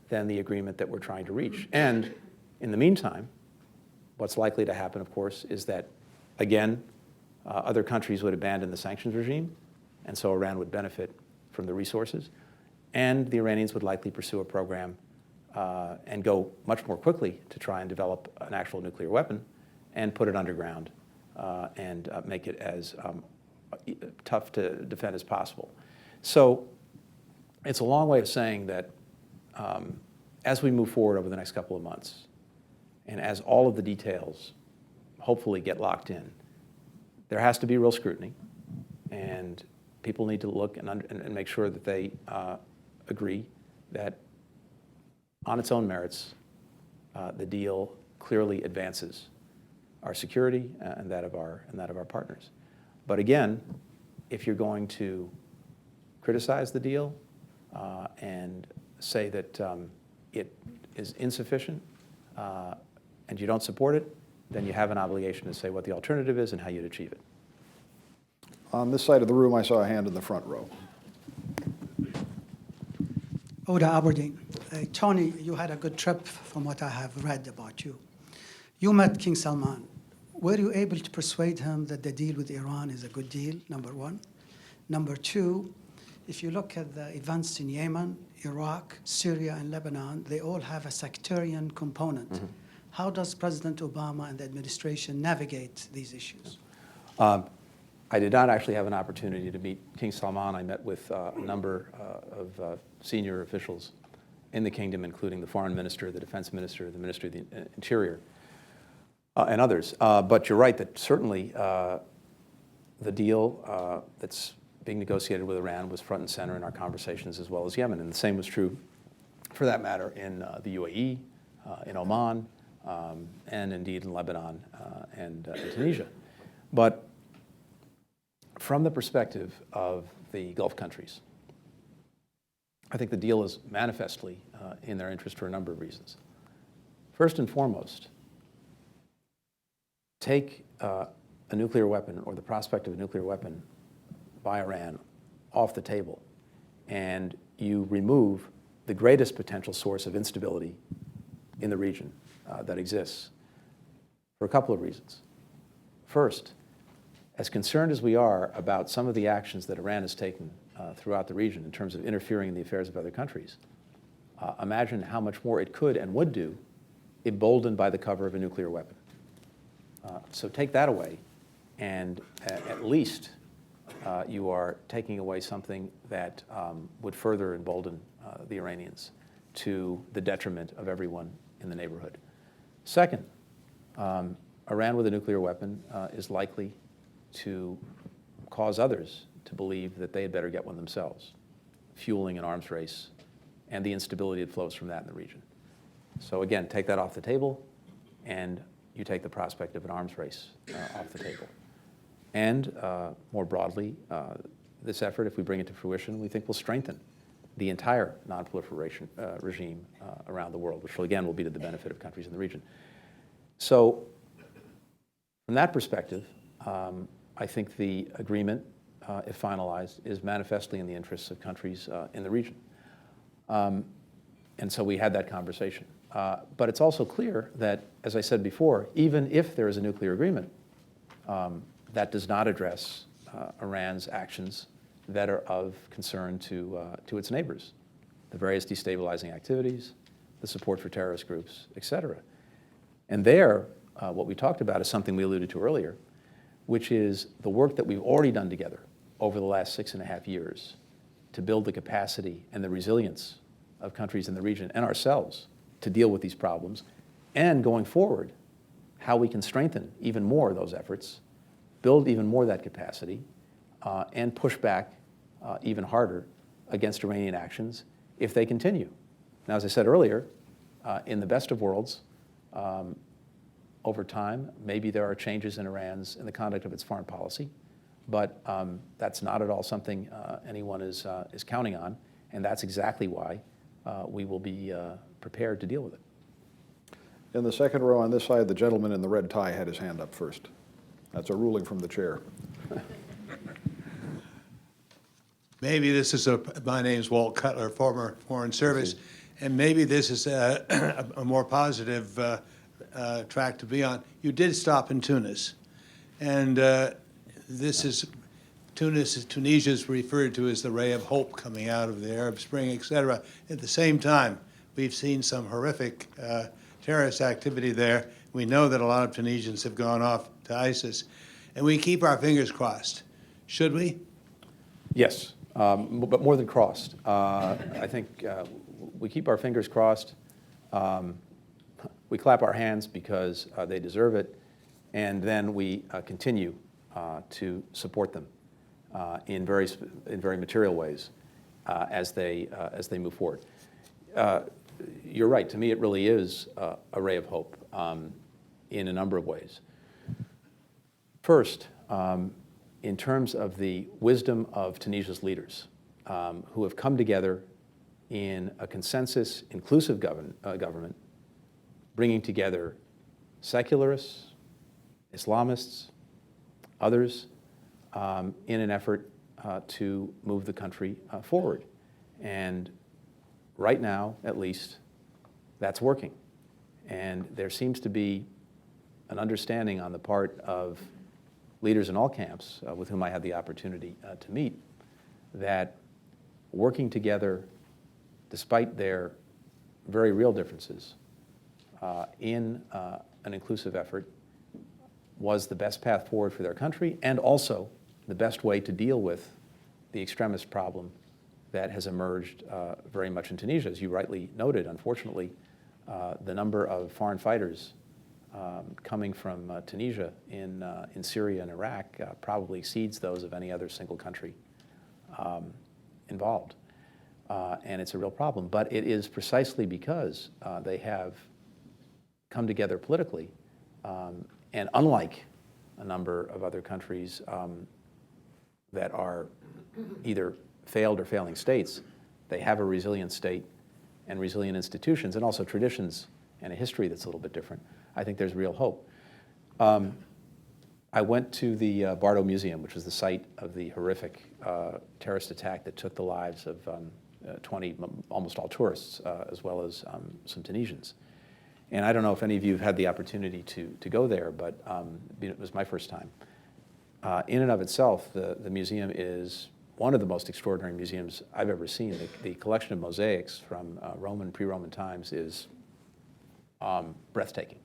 than the agreement that we're trying to reach. And in the meantime, what's likely to happen, of course, is that, again, other countries would abandon the sanctions regime, and so Iran would benefit from the resources, and the Iranians would likely pursue a program and go much more quickly to try and develop an actual nuclear weapon and put it underground and make it as tough to defend as possible. So it's a long way of saying that as we move forward over the next couple of months, and as all of the details hopefully get locked in, there has to be real scrutiny, and people need to look and make sure that they agree that on its own merits, the deal clearly advances our security and that of our partners. But again, if you're going to criticize the deal and say that it is insufficient and you don't support it, then you have an obligation to say what the alternative is and how you'd achieve it. On this side of the room, I saw a hand in the front row. Oda Aberdeen. Tony, you had a good trip from what I have read about you. You met King Salman. were you able to persuade him that the deal with Iran is a good deal, number one? Number two, if you look at the events in Yemen, Iraq, Syria, and Lebanon, they all have a sectarian component. Mm-hmm. How does President Obama and the administration navigate these issues? I did not actually have an opportunity to meet King Salman. I met with a number of senior officials in the kingdom, including the foreign minister, the defense minister, the minister of the interior, and others. But you're right that certainly the deal that's being negotiated with Iran was front and center in our conversations, as well as Yemen. And the same was true, for that matter, in the UAE, in Oman, and indeed in Lebanon and Tunisia. But from the perspective of the Gulf countries, I think the deal is manifestly in their interest for a number of reasons. First and foremost, take a nuclear weapon or the prospect of a nuclear weapon by Iran off the table, and you remove the greatest potential source of instability in the region that exists for a couple of reasons. First, as concerned as we are about some of the actions that Iran has taken throughout the region in terms of interfering in the affairs of other countries, imagine how much more it could and would do emboldened by the cover of a nuclear weapon. So take that away, and at least you are taking away something that would further embolden the Iranians to the detriment of everyone in the neighborhood. Second, Iran with a nuclear weapon is likely to cause others to believe that they had better get one themselves, fueling an arms race and the instability that flows from that in the region. So again, take that off the table, and you take the prospect of an arms race off the table. And more broadly, this effort, if we bring it to fruition, we think will strengthen the entire non-proliferation regime around the world, which will again will be to the benefit of countries in the region. So from that perspective, I think the agreement, if finalized, is manifestly in the interests of countries in the region. And so we had that conversation. But it's also clear that, as I said before, even if there is a nuclear agreement, that does not address Iran's actions that are of concern to its neighbors, the various destabilizing activities, the support for terrorist groups, et cetera. And there, what we talked about is something we alluded to earlier, which is the work that we've already done together over the last 6.5 years to build the capacity and the resilience of countries in the region and ourselves to deal with these problems, and going forward, how we can strengthen even more those efforts, build even more that capacity, and push back even harder against Iranian actions if they continue. Now, as I said earlier, in the best of worlds, over time, maybe there are changes in the conduct of its foreign policy, but that's not at all something anyone is counting on, and that's exactly why we will be prepared to deal with it. In the second row on this side, the gentleman in the red tie had his hand up first. That's a ruling from the chair. Maybe this is my name's Walt Cutler, former Foreign Service, and maybe this is a more positive track to be on. You did stop in Tunis, and Tunisia is referred to as the ray of hope coming out of the Arab Spring, et cetera. At the same time, we've seen some horrific terrorist activity there. We know that a lot of Tunisians have gone off to ISIS, and we keep our fingers crossed. Should we? Yes, but more than crossed. I think we keep our fingers crossed. We clap our hands because they deserve it, and then we continue to support them in very material ways as they move forward. You're right. To me, it really is a ray of hope in a number of ways. First, in terms of the wisdom of Tunisia's leaders, who have come together in a consensus, inclusive government, bringing together secularists, Islamists, others, in an effort to move the country forward. And right now, at least, that's working. And there seems to be an understanding on the part of leaders in all camps with whom I had the opportunity to meet, that working together, despite their very real differences, in an inclusive effort was the best path forward for their country, and also the best way to deal with the extremist problem that has emerged very much in Tunisia. As you rightly noted, unfortunately, the number of foreign fighters coming from Tunisia in Syria and Iraq probably exceeds those of any other single country involved. And it's a real problem. But it is precisely because they have come together politically, and unlike a number of other countries that are either failed or failing states, they have a resilient state and resilient institutions, and also traditions and a history that's a little bit different. I think there's real hope. I went to the Bardo Museum, which was the site of the horrific terrorist attack that took the lives of 20, almost all tourists, as well as some Tunisians. And I don't know if any of you have had the opportunity to go there, but it was my first time. In and of itself, the museum is one of the most extraordinary museums I've ever seen. The collection of mosaics from Roman, pre-Roman times is breathtaking.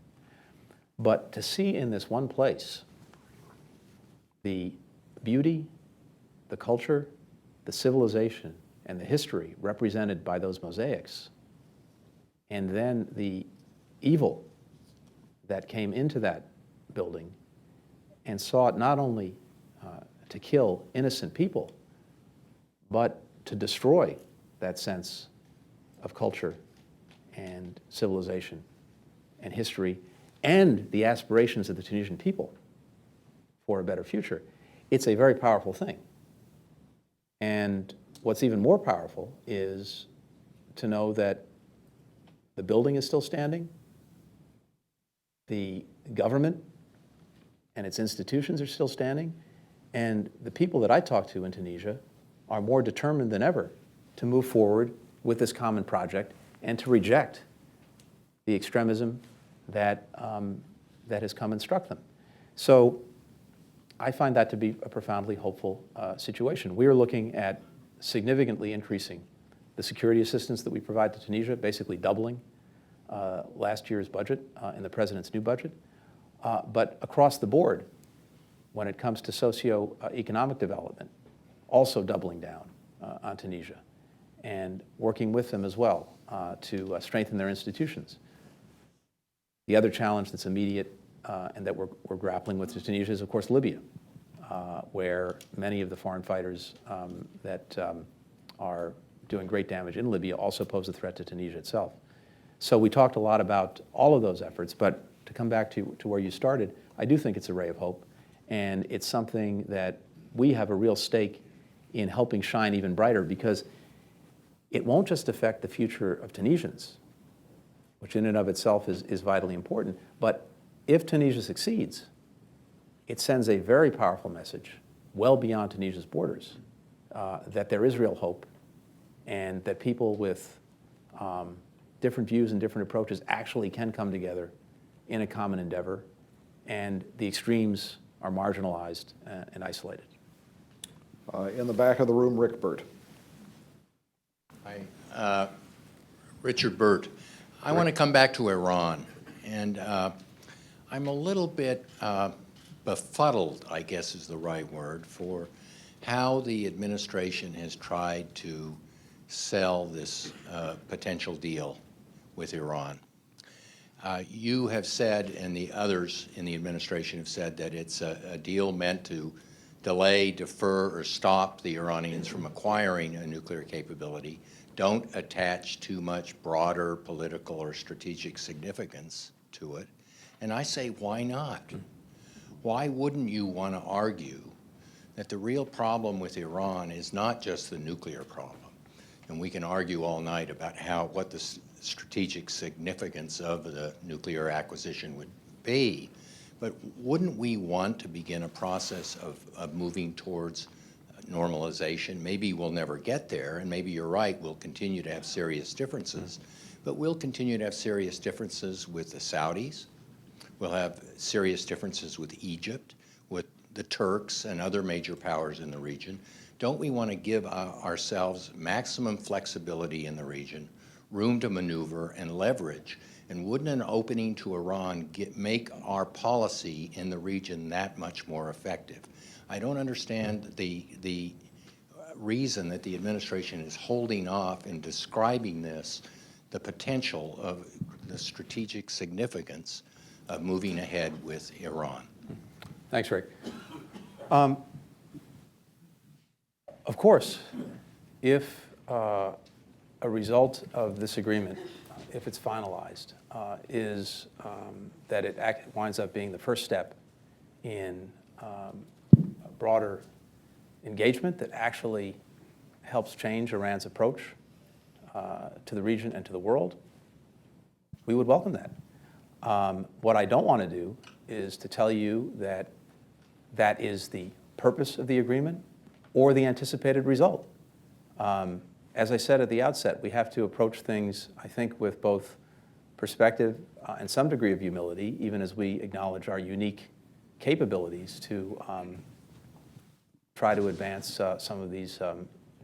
But to see in this one place the beauty, the culture, the civilization, and the history represented by those mosaics, and then the evil that came into that building and sought not only to kill innocent people, but to destroy that sense of culture and civilization and history and the aspirations of the Tunisian people for a better future. It's a very powerful thing. And what's even more powerful is to know that the building is still standing, the government and its institutions are still standing, and the people that I talk to in Tunisia are more determined than ever to move forward with this common project and to reject the extremism that has come and struck them. So I find that to be a profoundly hopeful situation. We are looking at significantly increasing the security assistance that we provide to Tunisia, basically doubling last year's budget in the president's new budget. But across the board, when it comes to socio-economic development, also doubling down on Tunisia and working with them as well to strengthen their institutions. The other challenge that's immediate and that we're grappling with in Tunisia is, of course, Libya, where many of the foreign fighters that are doing great damage in Libya also pose a threat to Tunisia itself. So we talked a lot about all of those efforts, but to come back to where you started, I do think it's a ray of hope, and it's something that we have a real stake in helping shine even brighter, because it won't just affect the future of Tunisians, which in and of itself is vitally important, but if Tunisia succeeds, it sends a very powerful message well beyond Tunisia's borders that there is real hope, and that people with different views and different approaches actually can come together in a common endeavor, and the extremes are marginalized and isolated. In the back of the room, Rick Burt. Hi, Richard Burt. I want to come back to Iran, and I'm a little bit befuddled, I guess is the right word, for how the administration has tried to sell this potential deal with Iran. You have said, and the others in the administration have said, that it's a deal meant to delay, defer, or stop the Iranians from acquiring a nuclear capability. Don't attach too much broader political or strategic significance to it. And I say, why not? Why wouldn't you want to argue that the real problem with Iran is not just the nuclear problem? And we can argue all night about what the strategic significance of the nuclear acquisition would be. But wouldn't we want to begin a process of moving towards normalization? Maybe we'll never get there, and maybe you're right, we'll continue to have serious differences, but we'll continue to have serious differences with the Saudis, We'll have serious differences with Egypt, with the Turks and other major powers in the region. Don't we want to give ourselves maximum flexibility in the region, room to maneuver and leverage? And wouldn't an opening to Iran make our policy in the region that much more effective? I don't understand the reason that the administration is holding off in describing this, the potential of the strategic significance of moving ahead with Iran. Thanks, Rick. Of course, if a result of this agreement, if it's finalized, is that it winds up being the first step in a broader engagement that actually helps change Iran's approach to the region and to the world, we would welcome that. What I don't want to do is to tell you that that is the purpose of the agreement or the anticipated result. As I said at the outset, we have to approach things, I think, with both perspective and some degree of humility, even as we acknowledge our unique capabilities to try to advance some of these,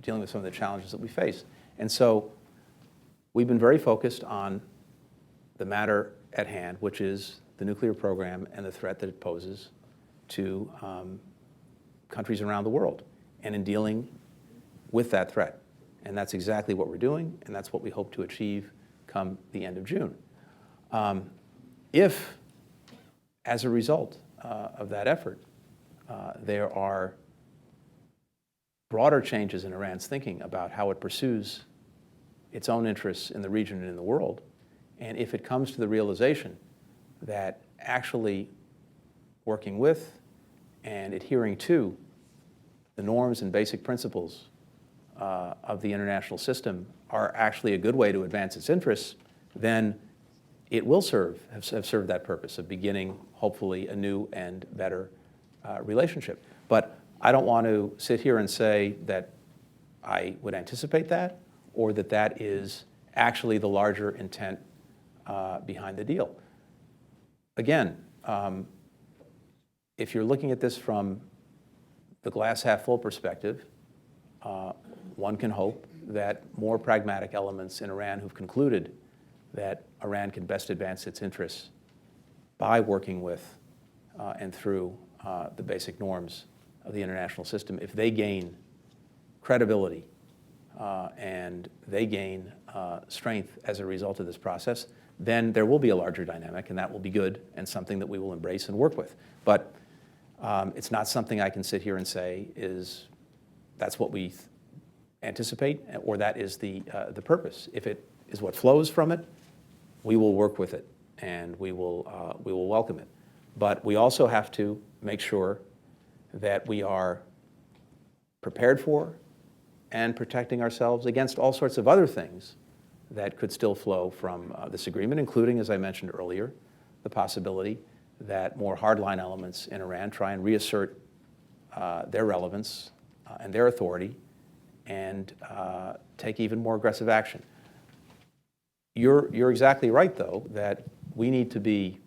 dealing with some of the challenges that we face. And so we've been very focused on the matter at hand, which is the nuclear program and the threat that it poses to countries around the world, and in dealing with that threat. And that's exactly what we're doing, and that's what we hope to achieve come the end of June. If, as a result of that effort, there are broader changes in Iran's thinking about how it pursues its own interests in the region and in the world, and if it comes to the realization that actually working with and adhering to the norms and basic principles of the international system are actually a good way to advance its interests, then it will have served that purpose of beginning, hopefully, a new and better relationship. But I don't want to sit here and say that I would anticipate that, or that that is actually the larger intent behind the deal. Again, if you're looking at this from the glass half full perspective, one can hope that more pragmatic elements in Iran who've concluded that Iran can best advance its interests by working with and through the basic norms of the international system, if they gain credibility and they gain strength as a result of this process, then there will be a larger dynamic, and that will be good and something that we will embrace and work with. But it's not something I can sit here and say is that's what we anticipate, or that is the purpose. If it is what flows from it, we will work with it, and we will welcome it. But we also have to make sure that we are prepared for and protecting ourselves against all sorts of other things that could still flow from this agreement, including, as I mentioned earlier, the possibility that more hardline elements in Iran try and reassert their relevance and their authority and take even more aggressive action. You're exactly right, though, that we need to be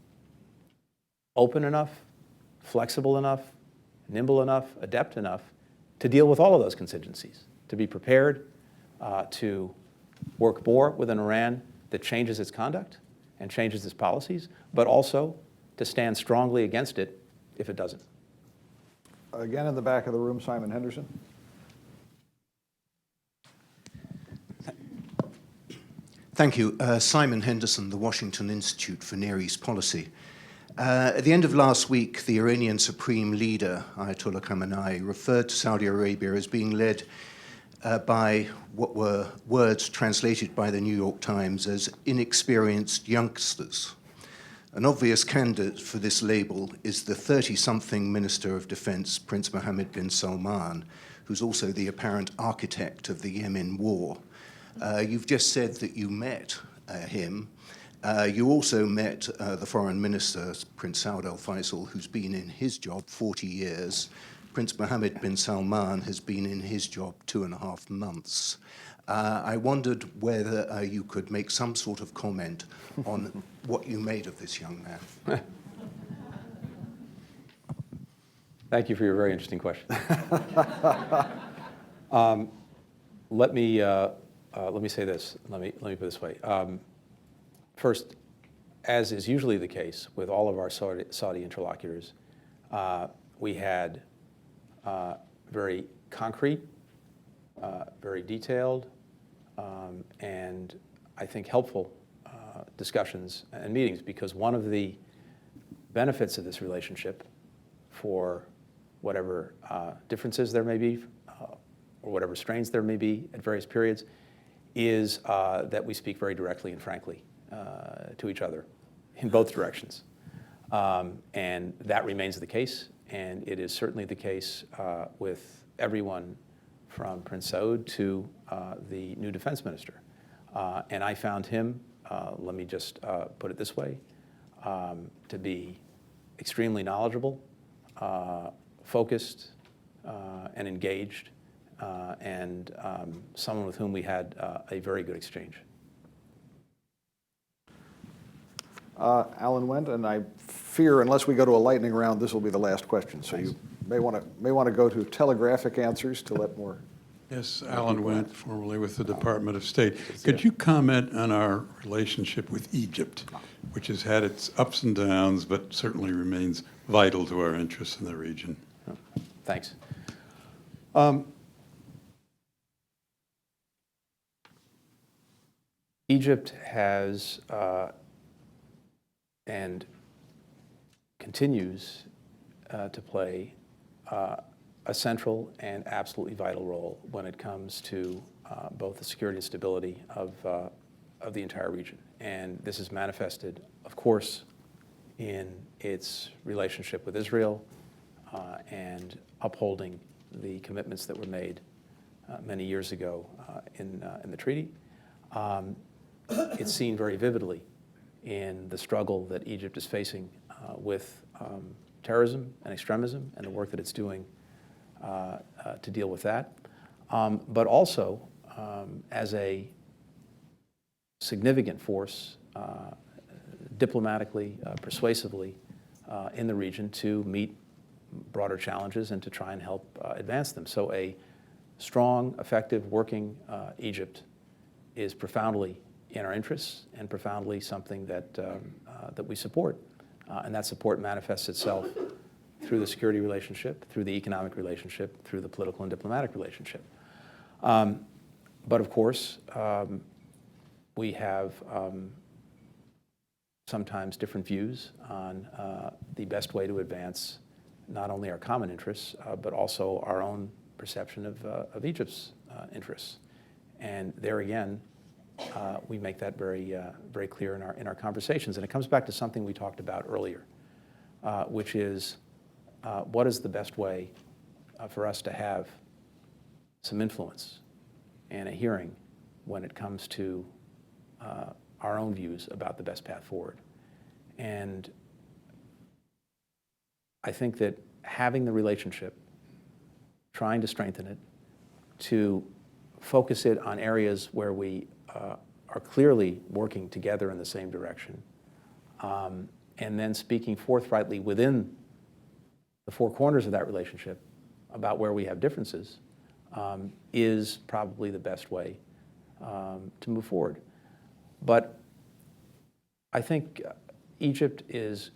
open enough, flexible enough, nimble enough, adept enough to deal with all of those contingencies, to be prepared to work more with an Iran that changes its conduct and changes its policies, but also to stand strongly against it if it doesn't. Again, in the back of the room, Simon Henderson. Thank you. Simon Henderson, the Washington Institute for Near East Policy. At the end of last week, the Iranian Supreme Leader, Ayatollah Khamenei, referred to Saudi Arabia as being led by what were words translated by the New York Times as inexperienced youngsters. An obvious candidate for this label is the 30-something Minister of Defense, Prince Mohammed bin Salman, who's also the apparent architect of the Yemen war. You've just said that you met him. You also met the Foreign Minister, Prince Saud al-Faisal, who's been in his job 40 years. Prince Mohammed bin Salman has been in his job 2.5 months. I wondered whether you could make some sort of comment on what you made of this young man. Thank you for your very interesting question. Let me say this. Let me put it this way. First, as is usually the case with all of our Saudi interlocutors, we had very concrete, very detailed, and I think helpful discussions and meetings, because one of the benefits of this relationship, for whatever differences there may be, or whatever strains there may be at various periods, is that we speak very directly and frankly to each other in both directions. And that remains the case, and it is certainly the case with everyone from Prince Saud to the new defense minister. And I found him, let me just put it this way, to be extremely knowledgeable, focused, and engaged, and someone with whom we had a very good exchange. Alan Wendt, and I fear unless we go to a lightning round, this will be the last question. So you may want to go to telegraphic answers to let more. Yes, Alan Wendt, formerly with the Department of State. Could you comment on our relationship with Egypt, which has had its ups and downs, but certainly remains vital to our interests in the region? Thanks. Egypt has and continues to play a central and absolutely vital role when it comes to both the security and stability of the entire region. And this is manifested, of course, in its relationship with Israel and upholding the commitments that were made many years ago in the treaty. It's seen very vividly in the struggle that Egypt is facing with terrorism and extremism and the work that it's doing to deal with that, but also as a significant force diplomatically, persuasively in the region to meet broader challenges and to try and help advance them. So a strong, effective, working Egypt is profoundly in our interests and profoundly something that, that we support. And that support manifests itself through the security relationship, through the economic relationship, through the political and diplomatic relationship. But of course, we have sometimes different views on the best way to advance not only our common interests, but also our own perception of Egypt's interests. And there again, we make that very, very clear in our conversations. And it comes back to something we talked about earlier, which is what is the best way for us to have some influence and a hearing when it comes to our own views about the best path forward. And I think that having the relationship, trying to strengthen it, to focus it on areas where we are clearly working together in the same direction, and then speaking forthrightly within the four corners of that relationship about where we have differences, is probably the best way to move forward. But I think Egypt is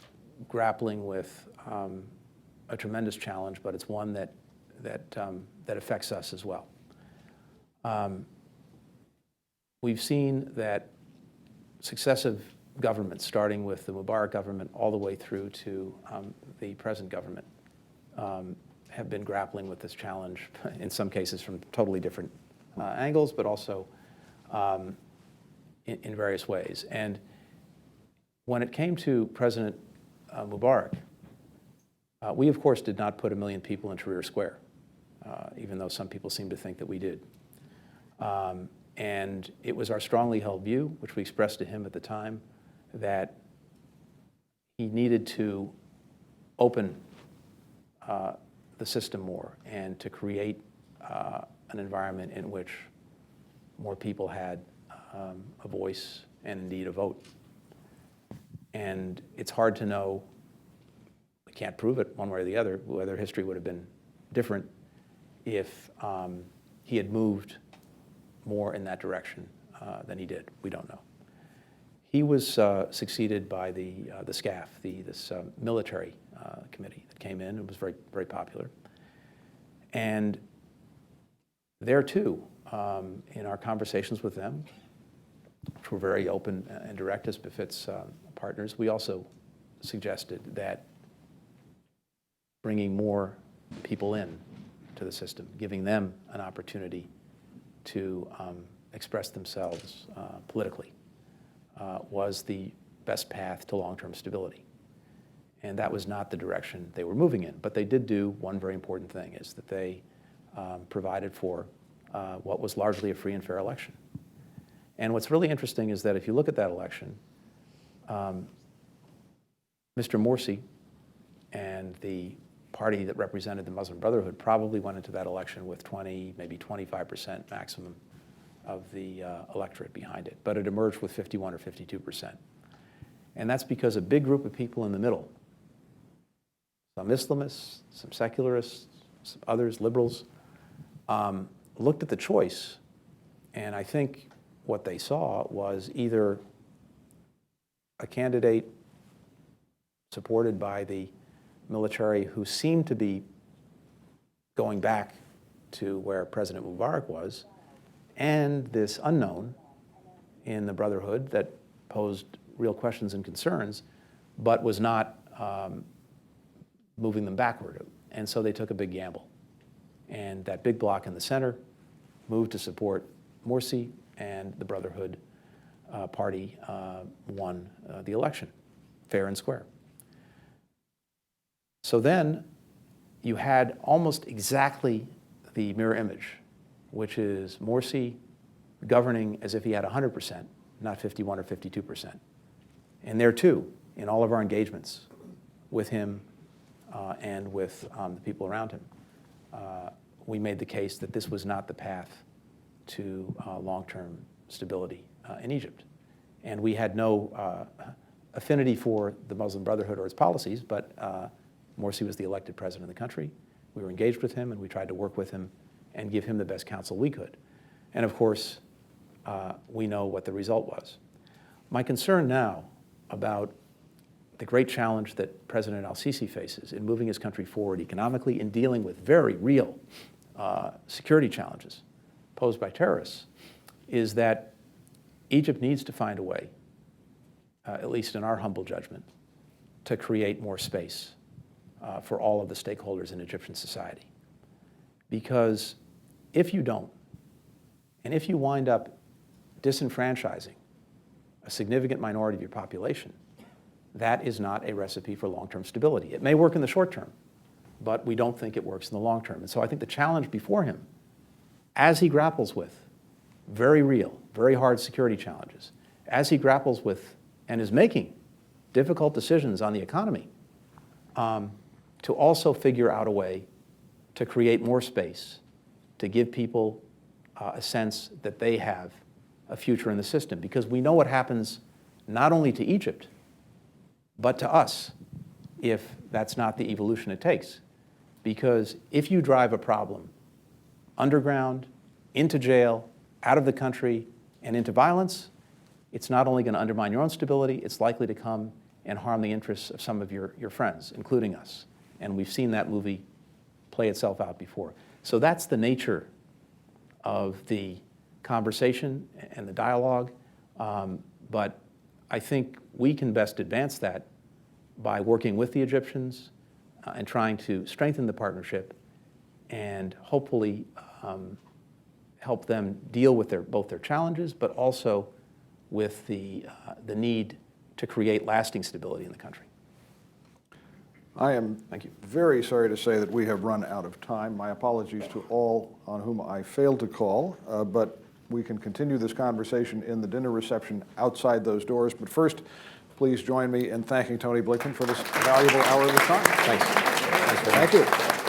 grappling with a tremendous challenge, but it's one that affects us as well. We've seen that successive governments, starting with the Mubarak government all the way through to the present government, have been grappling with this challenge, in some cases from totally different angles, but also in various ways. And when it came to President Mubarak, we, of course, did not put 1 million people in Tahrir Square, even though some people seem to think that we did. And it was our strongly held view, which we expressed to him at the time, that he needed to open the system more and to create an environment in which more people had a voice and indeed a vote. And it's hard to know can't prove it one way or the other, whether history would have been different if he had moved more in that direction than he did. We don't know. He was succeeded by the SCAF, this military committee that came in and was very, very popular. And there too, in our conversations with them, which were very open and direct as befits partners, we also suggested that bringing more people in to the system, giving them an opportunity to express themselves politically, was the best path to long-term stability. And that was not the direction they were moving in. But they did do one very important thing, is that they provided for what was largely a free and fair election. And what's really interesting is that if you look at that election, Mr. Morsi and the party that represented the Muslim Brotherhood probably went into that election with 20, maybe 25% maximum of the electorate behind it. But it emerged with 51 or 52%. And that's because a big group of people in the middle, some Islamists, some secularists, some others, liberals, looked at the choice, and I think what they saw was either a candidate supported by the military who seemed to be going back to where President Mubarak was, and this unknown in the Brotherhood that posed real questions and concerns, but was not moving them backward. And so they took a big gamble. And that big bloc in the center moved to support Morsi, and the Brotherhood party won the election, fair and square. So then you had almost exactly the mirror image, which is Morsi governing as if he had 100%, not 51 or 52%. And there too, in all of our engagements with him and with the people around him, we made the case that this was not the path to long-term stability in Egypt. And we had no affinity for the Muslim Brotherhood or its policies, but Morsi was the elected president of the country. We were engaged with him, and we tried to work with him and give him the best counsel we could. And of course, we know what the result was. My concern now about the great challenge that President al-Sisi faces in moving his country forward economically, in dealing with very real security challenges posed by terrorists, is that Egypt needs to find a way, at least in our humble judgment, to create more space for all of the stakeholders in Egyptian society. Because if you don't, and if you wind up disenfranchising a significant minority of your population, that is not a recipe for long-term stability. It may work in the short term, but we don't think it works in the long term. And so I think the challenge before him, as he grapples with very real, very hard security challenges, as he grapples with and is making difficult decisions on the economy, to also figure out a way to create more space, to give people a sense that they have a future in the system. Because we know what happens not only to Egypt, but to us, if that's not the evolution it takes. Because if you drive a problem underground, into jail, out of the country, and into violence, it's not only going to undermine your own stability, it's likely to come and harm the interests of some of your friends, including us. And we've seen that movie play itself out before. So that's the nature of the conversation and the dialogue. But I think we can best advance that by working with the Egyptians and trying to strengthen the partnership and hopefully help them deal with both their challenges, but also with the need to create lasting stability in the country. I am Thank you. very sorry to say that we have run out of time. My apologies to all on whom I failed to call, but we can continue this conversation in the dinner reception outside those doors. But first, please join me in thanking Tony Blinken for this valuable hour of his time. Thanks. Thank you.